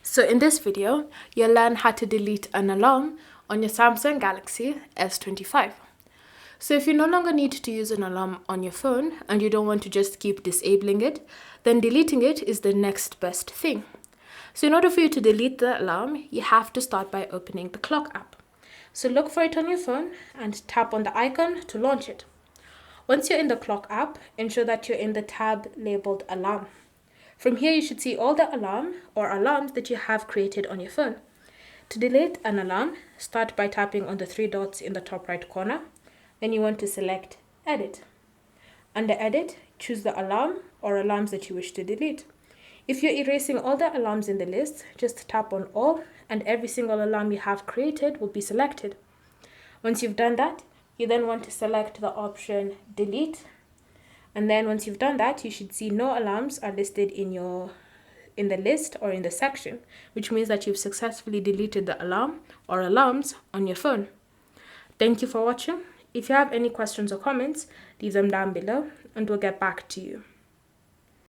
So in this video, you'll learn how to delete an alarm on your Samsung Galaxy S25. So if you no longer need to use an alarm on your phone and you don't want to just keep disabling it, then deleting it is the next best thing. So in order for you to delete the alarm, you have to start by opening the clock app. So look for it on your phone and tap on the icon to launch it. Once you're in the clock app, ensure that you're in the tab labeled alarm. From here, you should see all the alarm or alarms that you have created on your phone. To delete an alarm, start by tapping on the three dots in the top right corner. Then you want to select Edit. Under Edit, choose the alarm or alarms that you wish to delete. If you're erasing all the alarms in the list, just tap on All and every single alarm you have created will be selected. Once you've done that, you then want to select the option Delete. And then once you've done that, you should see no alarms are listed in the list or in the section, which means that you've successfully deleted the alarm or alarms on your phone. Thank you for watching. If you have any questions or comments, leave them down below and we'll get back to you.